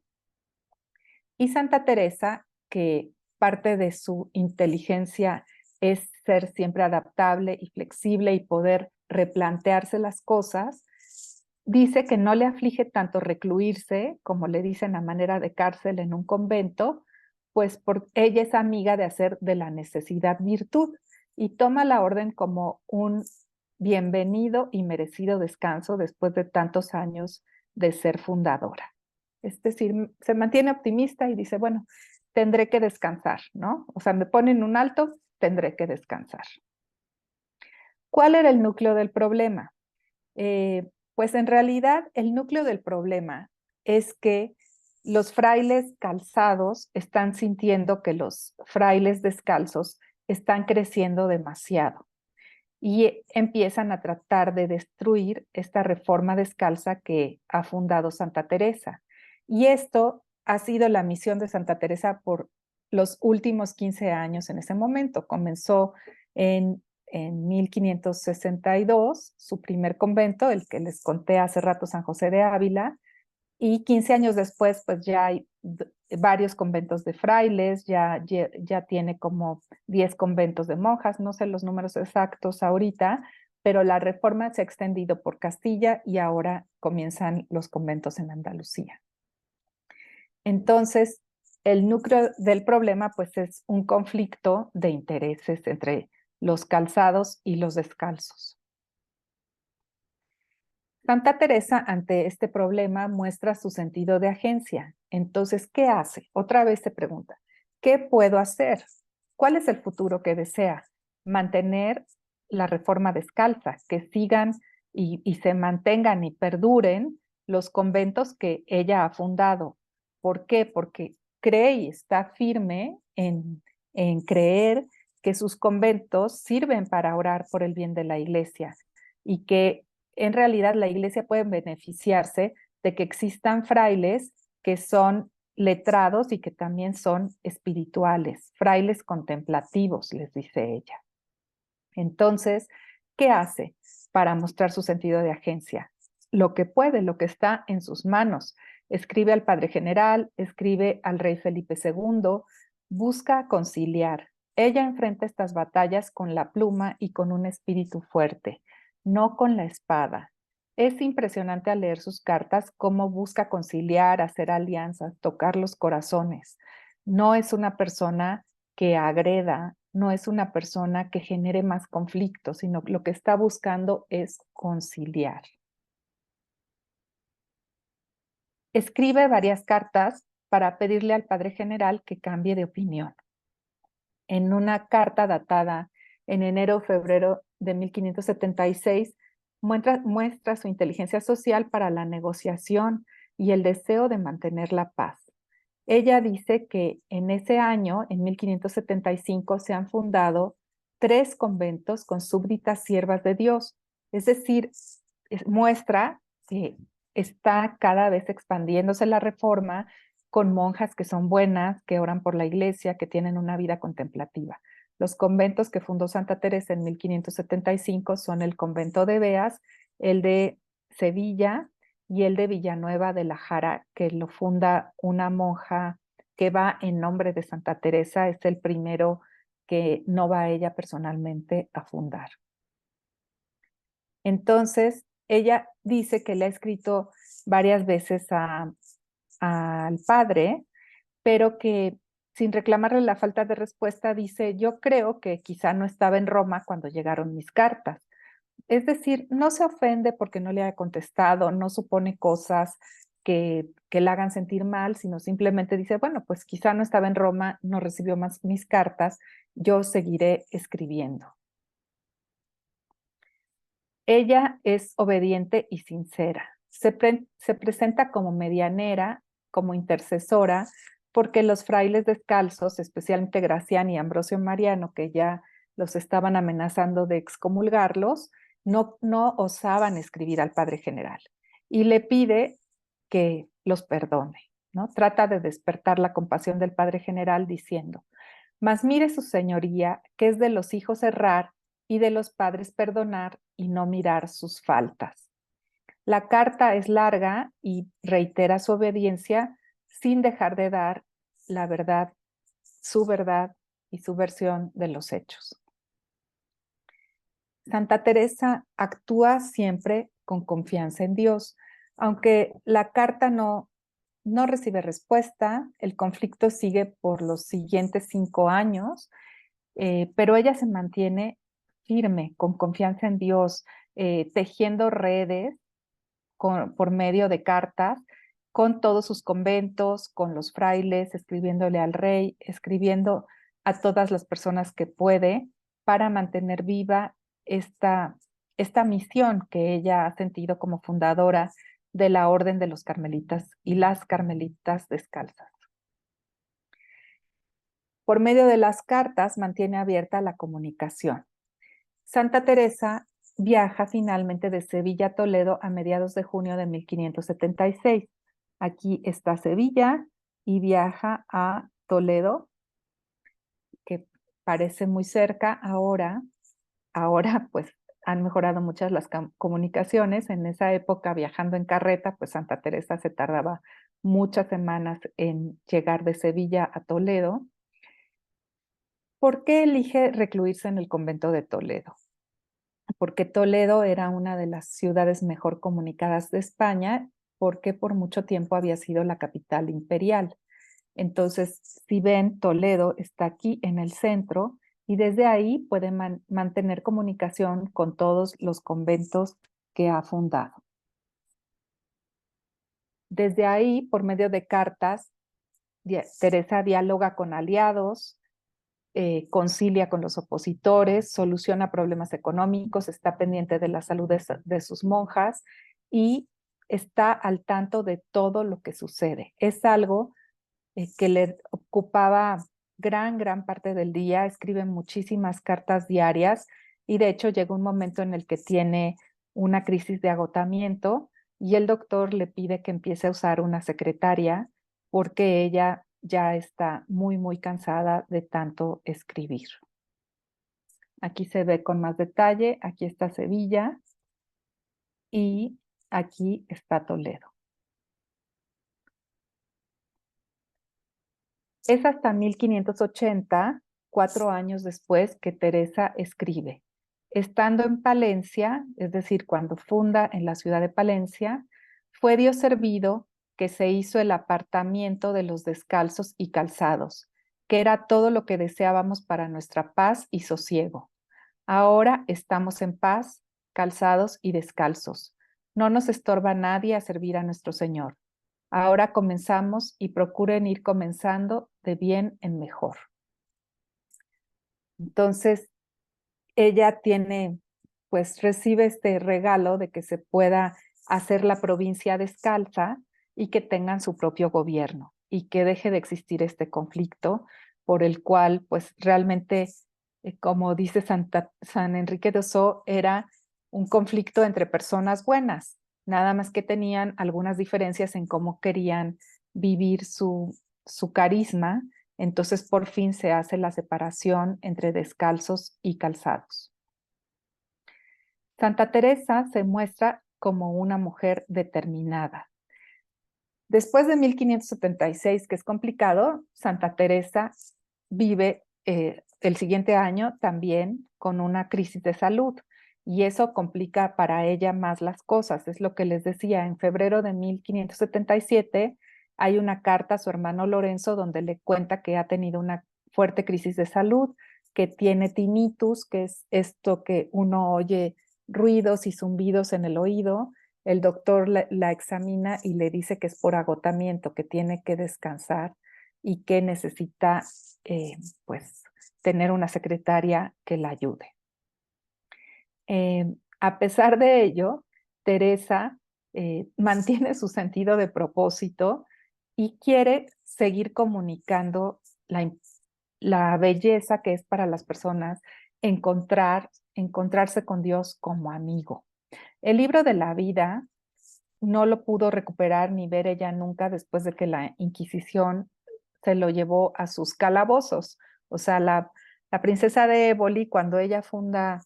Y Santa Teresa, que parte de su inteligencia es ser siempre adaptable y flexible y poder replantearse las cosas, dice que no le aflige tanto recluirse, como le dicen a manera de cárcel en un convento, pues ella es amiga de hacer de la necesidad virtud y toma la orden como un bienvenido y merecido descanso después de tantos años de ser fundadora. Es decir, se mantiene optimista y dice, bueno, tendré que descansar, ¿no? O sea, me ponen un alto, tendré que descansar. ¿Cuál era el núcleo del problema? Pues en realidad el núcleo del problema es que Los frailes calzados están sintiendo que los frailes descalzos están creciendo demasiado y empiezan a tratar de destruir esta reforma descalza que ha fundado Santa Teresa. Y esto ha sido la misión de Santa Teresa por los últimos 15 años en ese momento. Comenzó en 1562, su primer convento, el que les conté hace rato, San José de Ávila, y 15 años después, pues ya hay varios conventos de frailes, ya tiene como 10 conventos de monjas, no sé los números exactos ahorita, pero la reforma se ha extendido por Castilla y ahora comienzan los conventos en Andalucía. Entonces, el núcleo del problema pues es un conflicto de intereses entre los calzados y los descalzos. Santa Teresa, ante este problema, muestra su sentido de agencia. Entonces, ¿qué hace? Otra vez se pregunta, ¿qué puedo hacer? ¿Cuál es el futuro que desea? Mantener la reforma descalza, que sigan y se mantengan y perduren los conventos que ella ha fundado. ¿Por qué? Porque cree y está firme en creer que sus conventos sirven para orar por el bien de la iglesia y que en realidad la iglesia puede beneficiarse de que existan frailes que son letrados y que también son espirituales, frailes contemplativos, les dice ella. Entonces, ¿qué hace para mostrar su sentido de agencia? Lo que puede, lo que está en sus manos. Escribe al Padre General, escribe al Rey Felipe II, busca conciliar. Ella enfrenta estas batallas con la pluma y con un espíritu fuerte, no con la espada. Es impresionante al leer sus cartas cómo busca conciliar, hacer alianzas, tocar los corazones. No es una persona que agreda, no es una persona que genere más conflictos, sino lo que está buscando es conciliar. Escribe varias cartas para pedirle al Padre General que cambie de opinión. En una carta datada en enero o febrero de 1576, muestra su inteligencia social para la negociación y el deseo de mantener la paz. Ella dice que en ese año, en 1575, se han fundado 3 conventos con súbditas siervas de Dios. Es decir, muestra que está cada vez expandiéndose la reforma con monjas que son buenas, que oran por la iglesia, que tienen una vida contemplativa. Los conventos que fundó Santa Teresa en 1575 son el convento de Beas, el de Sevilla y el de Villanueva de la Jara, que lo funda una monja que va en nombre de Santa Teresa. Es el primero que no va ella personalmente a fundar. Entonces, ella dice que le ha escrito varias veces al padre, pero que sin reclamarle la falta de respuesta, dice, yo creo que quizá no estaba en Roma cuando llegaron mis cartas. Es decir, no se ofende porque no le haya contestado, no supone cosas que la hagan sentir mal, sino simplemente dice, bueno, pues quizá no estaba en Roma, no recibió más mis cartas, yo seguiré escribiendo. Ella es obediente y sincera. Se presenta como medianera, como intercesora, porque los frailes descalzos, especialmente Gracián y Ambrosio Mariano, que ya los estaban amenazando de excomulgarlos, no osaban escribir al Padre General. Y le pide que los perdone, ¿no? Trata de despertar la compasión del Padre General diciendo, mas mire su señoría, que es de los hijos errar y de los padres perdonar y no mirar sus faltas. La carta es larga y reitera su obediencia sin dejar de dar la verdad y su versión de los hechos. Santa Teresa actúa siempre con confianza en Dios. Aunque la carta no recibe respuesta, el conflicto sigue por los siguientes 5 años, pero ella se mantiene firme, con confianza en Dios, tejiendo redes por medio de cartas con todos sus conventos, con los frailes, escribiéndole al rey, escribiendo a todas las personas que puede para mantener viva esta misión que ella ha sentido como fundadora de la Orden de los Carmelitas y las Carmelitas Descalzas. Por medio de las cartas mantiene abierta la comunicación. Santa Teresa viaja finalmente de Sevilla a Toledo a mediados de junio de 1576. Aquí está Sevilla y viaja a Toledo, que parece muy cerca ahora. Ahora pues han mejorado muchas las comunicaciones. En esa época, viajando en carreta, pues Santa Teresa se tardaba muchas semanas en llegar de Sevilla a Toledo. ¿Por qué elige recluirse en el convento de Toledo? Porque Toledo era una de las ciudades mejor comunicadas de España, porque por mucho tiempo había sido la capital imperial. Entonces, si ven, Toledo está aquí en el centro y desde ahí puede mantener comunicación con todos los conventos que ha fundado. Desde ahí, por medio de cartas, Teresa dialoga con aliados, concilia con los opositores, soluciona problemas económicos, está pendiente de la salud de sus monjas y está al tanto de todo lo que sucede. Es algo que le ocupaba gran parte del día, escribe muchísimas cartas diarias y de hecho llega un momento en el que tiene una crisis de agotamiento y el doctor le pide que empiece a usar una secretaria porque ella ya está muy cansada de tanto escribir. Aquí se ve con más detalle, aquí está Sevilla y aquí está Toledo. Es hasta 1580, 4 años después, que Teresa escribe. Estando en Palencia, es decir, cuando funda en la ciudad de Palencia, fue Dios servido que se hizo el apartamiento de los descalzos y calzados, que era todo lo que deseábamos para nuestra paz y sosiego. Ahora estamos en paz, calzados y descalzos. No nos estorba nadie a servir a nuestro Señor. Ahora comenzamos y procuren ir comenzando de bien en mejor. Entonces, ella pues recibe este regalo de que se pueda hacer la provincia descalza y que tengan su propio gobierno y que deje de existir este conflicto por el cual, pues realmente, como dice San Enrique de Ossó, era un conflicto entre personas buenas, nada más que tenían algunas diferencias en cómo querían vivir su carisma. Entonces, por fin se hace la separación entre descalzos y calzados. Santa Teresa se muestra como una mujer determinada. Después de 1576, que es complicado, Santa Teresa vive el siguiente año también con una crisis de salud y eso complica para ella más las cosas. Es lo que les decía, en febrero de 1577 hay una carta a su hermano Lorenzo donde le cuenta que ha tenido una fuerte crisis de salud, que tiene tinnitus, que es esto que uno oye ruidos y zumbidos en el oído. El doctor la examina y le dice que es por agotamiento, que tiene que descansar y que necesita pues tener una secretaria que la ayude. A pesar de ello, Teresa mantiene su sentido de propósito y quiere seguir comunicando la belleza que es para las personas encontrarse con Dios como amigo. El libro de la vida no lo pudo recuperar ni ver ella nunca después de que la Inquisición se lo llevó a sus calabozos. O sea, la princesa de Éboli, cuando ella funda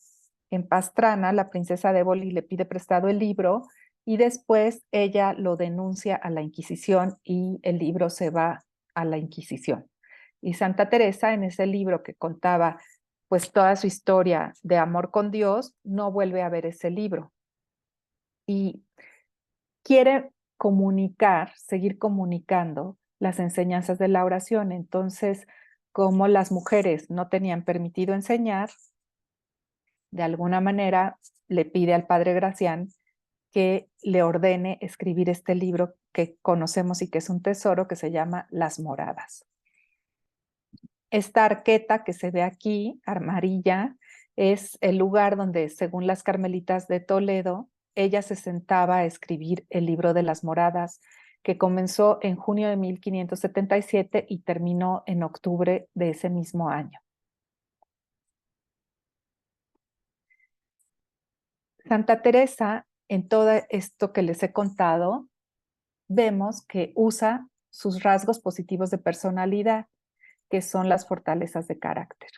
en Pastrana, la princesa de Éboli le pide prestado el libro y después ella lo denuncia a la Inquisición y el libro se va a la Inquisición. Y Santa Teresa, en ese libro que contaba pues toda su historia de amor con Dios, no vuelve a ver ese libro. Y quiere comunicar, seguir comunicando las enseñanzas de la oración. Entonces, como las mujeres no tenían permitido enseñar, de alguna manera le pide al padre Gracián que le ordene escribir este libro que conocemos y que es un tesoro, que se llama Las Moradas. Esta arqueta que se ve aquí, amarilla, es el lugar donde, según las carmelitas de Toledo, ella se sentaba a escribir el libro de las Moradas, que comenzó en junio de 1577 y terminó en octubre de ese mismo año. Santa Teresa, en todo esto que les he contado, vemos que usa sus rasgos positivos de personalidad, que son las fortalezas de carácter.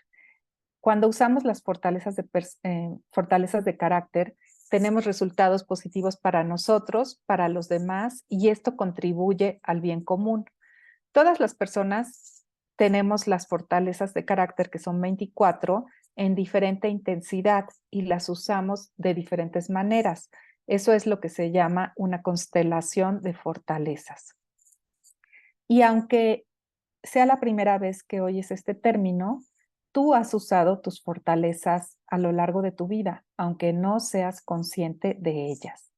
Cuando usamos las fortalezas de carácter, tenemos resultados positivos para nosotros, para los demás, y esto contribuye al bien común. Todas las personas tenemos las fortalezas de carácter, que son 24, en diferente intensidad y las usamos de diferentes maneras. Eso es lo que se llama una constelación de fortalezas. Y aunque sea la primera vez que oyes este término, tú has usado tus fortalezas a lo largo de tu vida, aunque no seas consciente de ellas.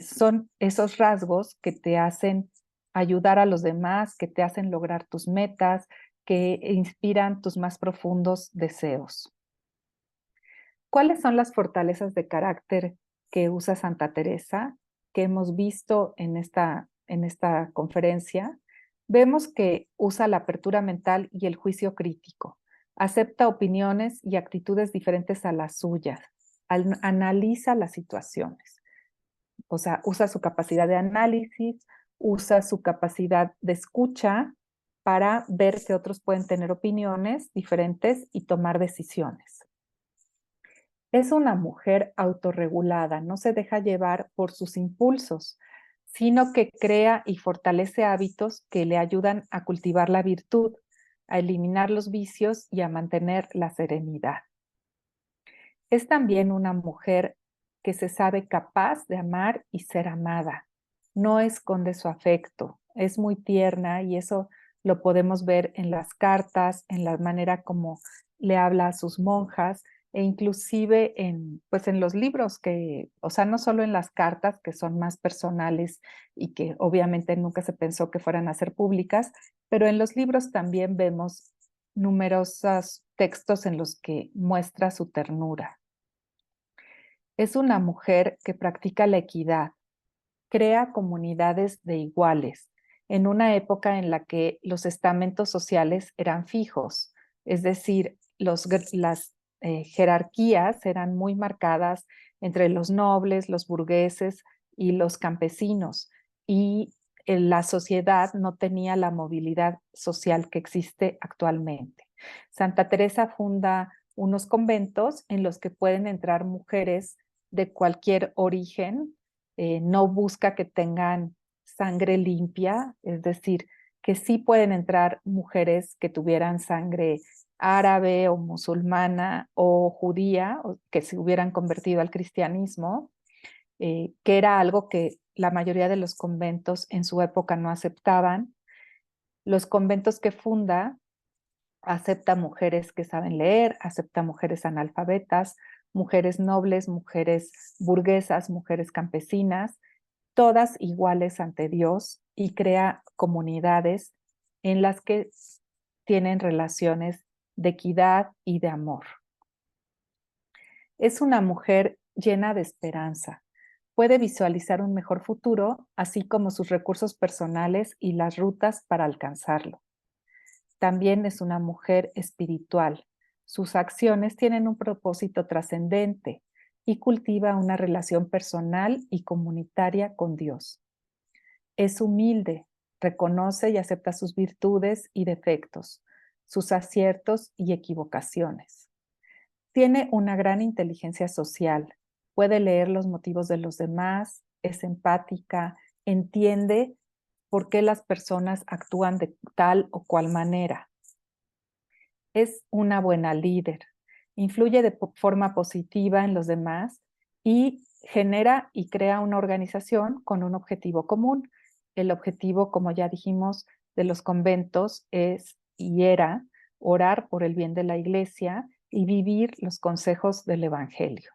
Son esos rasgos que te hacen ayudar a los demás, que te hacen lograr tus metas, que inspiran tus más profundos deseos. ¿Cuáles son las fortalezas de carácter que usa Santa Teresa, que hemos visto en esta conferencia? Vemos que usa la apertura mental y el juicio crítico. Acepta opiniones y actitudes diferentes a las suyas. Analiza las situaciones. O sea, usa su capacidad de análisis, usa su capacidad de escucha para ver que otros pueden tener opiniones diferentes y tomar decisiones. Es una mujer autorregulada, no se deja llevar por sus impulsos, sino que crea y fortalece hábitos que le ayudan a cultivar la virtud, a eliminar los vicios y a mantener la serenidad. Es también una mujer que se sabe capaz de amar y ser amada. No esconde su afecto, es muy tierna y eso lo podemos ver en las cartas, en la manera como le habla a sus monjas e inclusive pues en los libros que, o sea, no solo en las cartas que son más personales y que obviamente nunca se pensó que fueran a ser públicas, pero en los libros también vemos numerosos textos en los que muestra su ternura. Es una mujer que practica la equidad, crea comunidades de iguales, en una época en la que los estamentos sociales eran fijos, es decir, las jerarquías eran muy marcadas entre los nobles, los burgueses y los campesinos, y la sociedad no tenía la movilidad social que existe actualmente. Santa Teresa funda unos conventos en los que pueden entrar mujeres de cualquier origen, no busca que tengan sangre limpia, es decir, que sí pueden entrar mujeres que tuvieran sangre árabe o musulmana o judía, o que se hubieran convertido al cristianismo, que era algo que la mayoría de los conventos en su época no aceptaban. Los conventos que funda acepta mujeres que saben leer, acepta mujeres analfabetas, mujeres nobles, mujeres burguesas, mujeres campesinas, todas iguales ante Dios, y crea comunidades en las que tienen relaciones de equidad y de amor. Es una mujer llena de esperanza. Puede visualizar un mejor futuro, así como sus recursos personales y las rutas para alcanzarlo. También es una mujer espiritual. Sus acciones tienen un propósito trascendente y cultiva una relación personal y comunitaria con Dios. Es humilde, reconoce y acepta sus virtudes y defectos, sus aciertos y equivocaciones. Tiene una gran inteligencia social, puede leer los motivos de los demás, es empática, entiende por qué las personas actúan de tal o cual manera. Es una buena líder, influye de forma positiva en los demás y genera y crea una organización con un objetivo común. El objetivo, como ya dijimos, de los conventos es y era orar por el bien de la iglesia y vivir los consejos del Evangelio.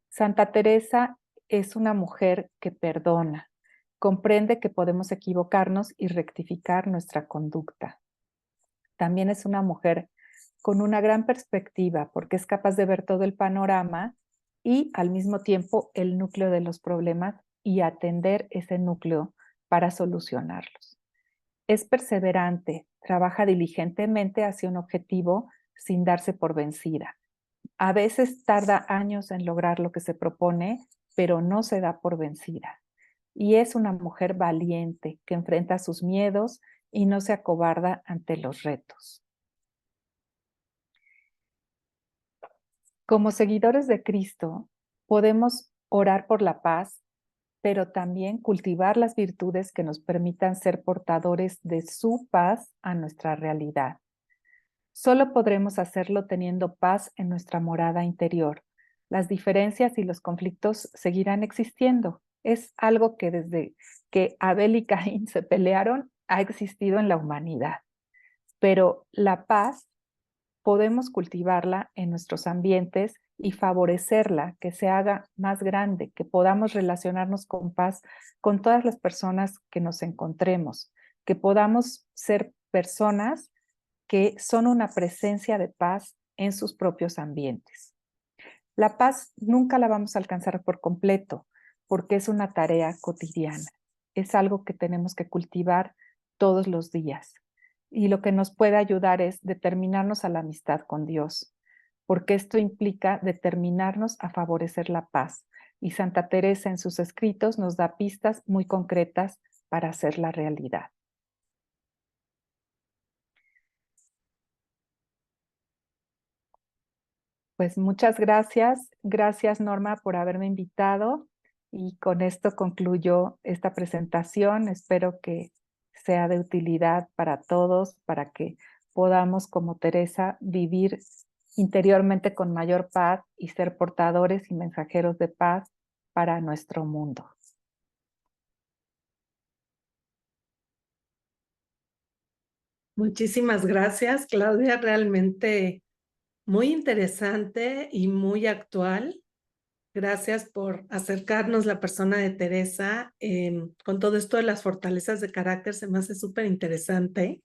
Santa Teresa es una mujer que perdona, comprende que podemos equivocarnos y rectificar nuestra conducta. También es una mujer con una gran perspectiva porque es capaz de ver todo el panorama y al mismo tiempo el núcleo de los problemas y atender ese núcleo para solucionarlos. Es perseverante, trabaja diligentemente hacia un objetivo sin darse por vencida. A veces tarda años en lograr lo que se propone, pero no se da por vencida. Y es una mujer valiente que enfrenta sus miedos y no se acobarda ante los retos. Como seguidores de Cristo, podemos orar por la paz, pero también cultivar las virtudes que nos permitan ser portadores de su paz a nuestra realidad. Solo podremos hacerlo teniendo paz en nuestra morada interior. Las diferencias y los conflictos seguirán existiendo. Es algo que desde que Abel y Caín se pelearon ha existido en la humanidad. Pero la paz podemos cultivarla en nuestros ambientes y favorecerla, que se haga más grande, que podamos relacionarnos con paz con todas las personas que nos encontremos, que podamos ser personas que son una presencia de paz en sus propios ambientes. La paz nunca la vamos a alcanzar por completo, porque es una tarea cotidiana. Es algo que tenemos que cultivar todos los días. Y lo que nos puede ayudar es determinarnos a la amistad con Dios, porque esto implica determinarnos a favorecer la paz. Y Santa Teresa en sus escritos nos da pistas muy concretas para hacerla realidad. Pues muchas gracias. Gracias, Norma, por haberme invitado. Y con esto concluyo esta presentación. Espero que sea de utilidad para todos, para que podamos, como Teresa, vivir interiormente con mayor paz y ser portadores y mensajeros de paz para nuestro mundo. Muchísimas gracias, Claudia. Realmente muy interesante y muy actual. Gracias por acercarnos la persona de Teresa. Con todo esto de las fortalezas de carácter se me hace súper interesante.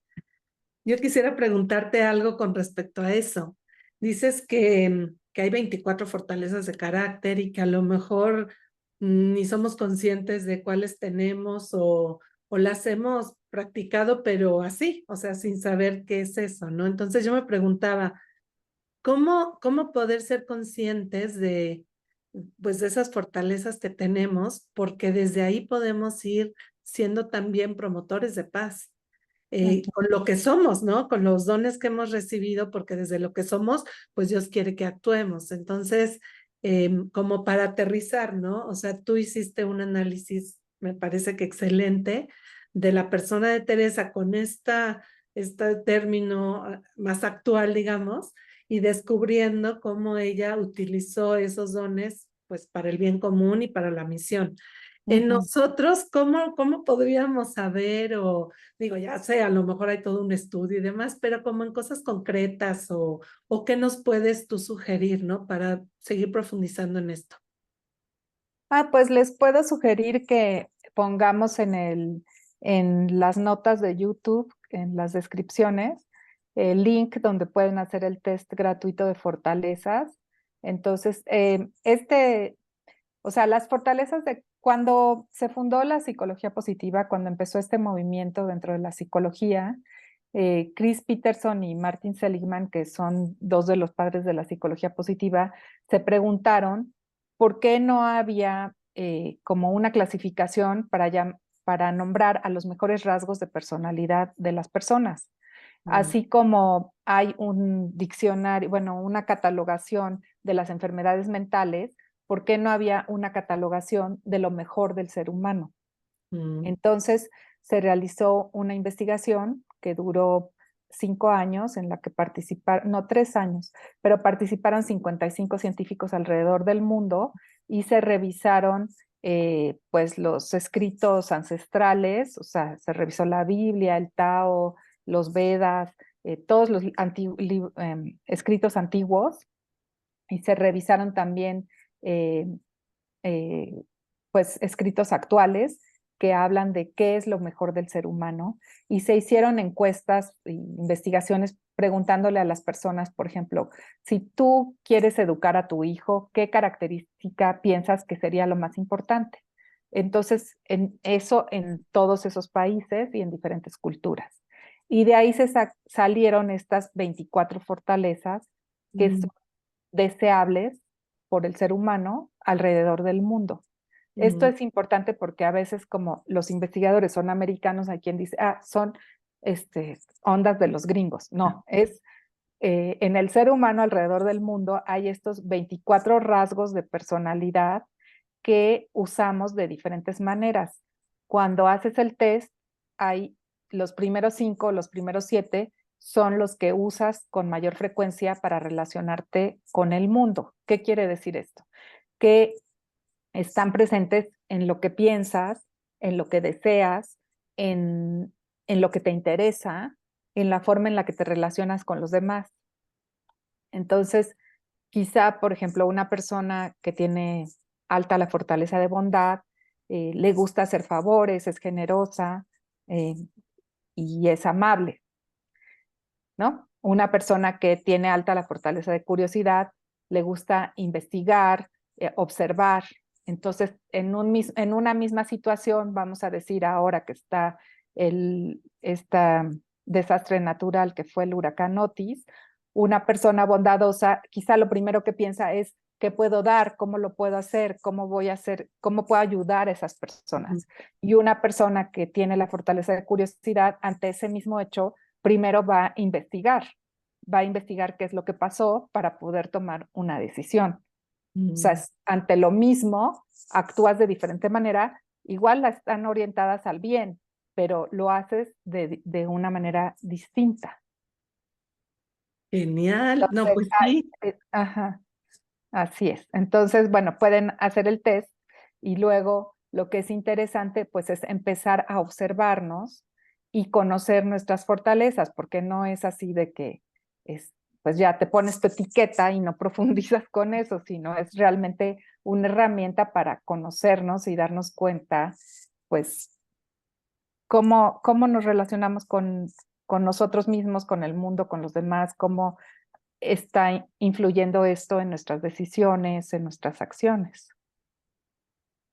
Yo quisiera preguntarte algo con respecto a eso. Dices que hay 24 fortalezas de carácter y que a lo mejor ni somos conscientes de cuáles tenemos o las hemos practicado, pero así, o sea, sin saber qué es eso, ¿no? Entonces yo me preguntaba, ¿cómo poder ser conscientes de, pues, de esas fortalezas que tenemos? Porque desde ahí podemos ir siendo también promotores de paz con lo que somos, ¿no? Con los dones que hemos recibido, porque desde lo que somos, pues Dios quiere que actuemos. Entonces, como para aterrizar, ¿no? O sea, tú hiciste un análisis, me parece que excelente, de la persona de Teresa con este término más actual, digamos, y descubriendo cómo ella utilizó esos dones, pues, para el bien común y para la misión. En nosotros, ¿cómo podríamos saber o digo, ya sé, a lo mejor hay todo un estudio y demás, pero como en cosas concretas o qué nos puedes tú sugerir, ¿no? Para seguir profundizando en esto. Pues les puedo sugerir que pongamos en las notas de YouTube, en las descripciones, el link donde pueden hacer el test gratuito de fortalezas. Entonces, o sea, las fortalezas de cuando se fundó la psicología positiva, cuando empezó este movimiento dentro de la psicología, Chris Peterson y Martin Seligman, que son dos de los padres de la psicología positiva, se preguntaron por qué no había como una clasificación para nombrar a los mejores rasgos de personalidad de las personas. Mm, Así como hay un diccionario, bueno, una catalogación de las enfermedades mentales, ¿por qué no había una catalogación de lo mejor del ser humano? mm, Entonces se realizó una investigación que duró 5 años en la que participaron, no 3 años, pero participaron 55 científicos alrededor del mundo y se revisaron pues los escritos ancestrales, o sea, se revisó la Biblia, el Tao, los Vedas, todos los escritos antiguos y se revisaron también eh, eh, pues escritos actuales que hablan de qué es lo mejor del ser humano y se hicieron encuestas e investigaciones preguntándole a las personas, por ejemplo, si tú quieres educar a tu hijo, ¿qué característica piensas que sería lo más importante? Entonces, en eso en todos esos países y en diferentes culturas. Y de ahí salieron estas 24 fortalezas que son deseables por el ser humano alrededor del mundo. Esto es importante porque a veces como los investigadores son americanos, hay quien dice, son ondas de los gringos. No, es en el ser humano alrededor del mundo hay estos 24 rasgos de personalidad que usamos de diferentes maneras. Cuando haces el test, hay los primeros 5, los primeros 7 son los que usas con mayor frecuencia para relacionarte con el mundo. ¿Qué quiere decir esto? Que están presentes en lo que piensas, en lo que deseas, en lo que te interesa, en la forma en la que te relacionas con los demás. Entonces, quizá, por ejemplo, una persona que tiene alta la fortaleza de bondad, le gusta hacer favores, es generosa eh, y es amable, ¿no? Una persona que tiene alta la fortaleza de curiosidad, le gusta investigar, observar. Entonces, en una misma situación, vamos a decir ahora que está este desastre natural que fue el huracán Otis, una persona bondadosa, quizá lo primero que piensa es, ¿qué puedo dar? ¿Cómo lo puedo hacer? ¿Cómo voy a hacer? ¿Cómo puedo ayudar a esas personas? Y una persona que tiene la fortaleza de curiosidad ante ese mismo hecho, primero va a investigar qué es lo que pasó para poder tomar una decisión. O sea, ante lo mismo, actúas de diferente manera, igual están orientadas al bien, pero lo haces de una manera distinta. Genial. No, Entonces, pues sí. ajá, así es. Entonces, bueno, pueden hacer el test y luego lo que es interesante, pues es empezar a observarnos y conocer nuestras fortalezas, porque no es así de que pues ya te pones tu etiqueta y no profundizas con eso, sino es realmente una herramienta para conocernos y darnos cuenta, pues, cómo nos relacionamos con nosotros mismos, con el mundo, con los demás, cómo está influyendo esto en nuestras decisiones, en nuestras acciones.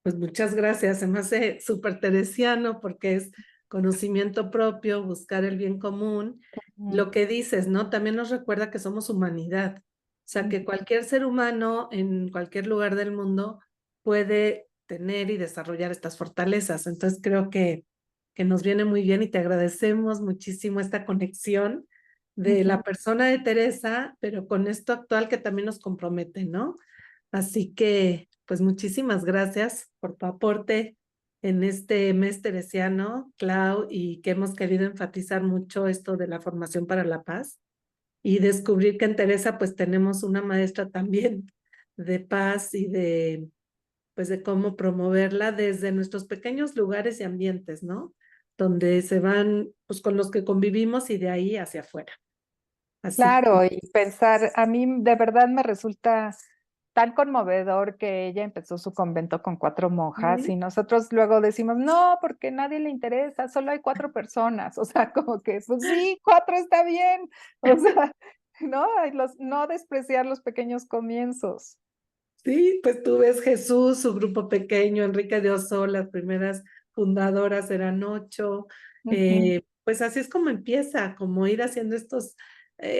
Pues muchas gracias. Se me hace súper teresiano porque es conocimiento propio, buscar el bien común. Mm, Lo que dices, ¿no? También nos recuerda que somos humanidad. O sea, mm. que cualquier ser humano en cualquier lugar del mundo puede tener y desarrollar estas fortalezas. Entonces creo que nos viene muy bien y te agradecemos muchísimo esta conexión de Ujú. la persona de Teresa, pero con esto actual que también nos compromete, ¿no? Así que, pues muchísimas gracias por tu aporte en este mes teresiano, Clau, y que hemos querido enfatizar mucho esto de la formación para la paz y descubrir que en Teresa pues tenemos una maestra también de paz y pues de cómo promoverla desde nuestros pequeños lugares y ambientes, ¿no? Donde se van pues con los que convivimos y de ahí hacia afuera. Así que Claro, y pensar, a mí de verdad me resulta tan conmovedor que ella empezó su convento con 4 monjas y nosotros luego decimos, no, porque a nadie le interesa, solo hay 4 personas, o sea, como que, pues sí, 4 está bien, o sea, no, no despreciar los pequeños comienzos. sí, pues tú ves Jesús, su grupo pequeño, Enrique de Oso, las primeras fundadoras eran 8, Ujú. pues así es como empieza, como ir haciendo estos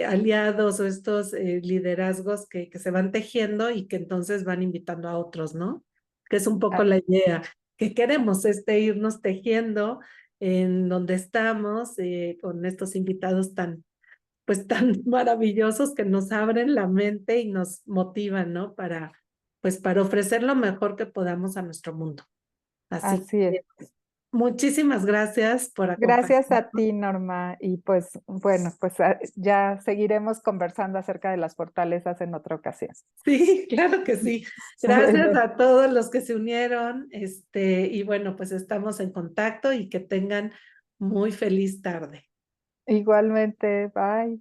aliados o estos liderazgos que se van tejiendo y que entonces van invitando a otros, ¿no? Que es un poco Ah, la idea, que queremos irnos tejiendo en donde estamos con estos invitados pues tan maravillosos que nos abren la mente y nos motivan, ¿no? Pues para ofrecer lo mejor que podamos a nuestro mundo. Así así es. que muchísimas gracias por acompañarnos. Gracias a ti, Norma. Y pues bueno, pues ya seguiremos conversando acerca de las fortalezas en otra ocasión. Sí, claro que sí. Gracias Bueno, a todos los que se unieron, y bueno, pues estamos en contacto y que tengan muy feliz tarde. igualmente, bye.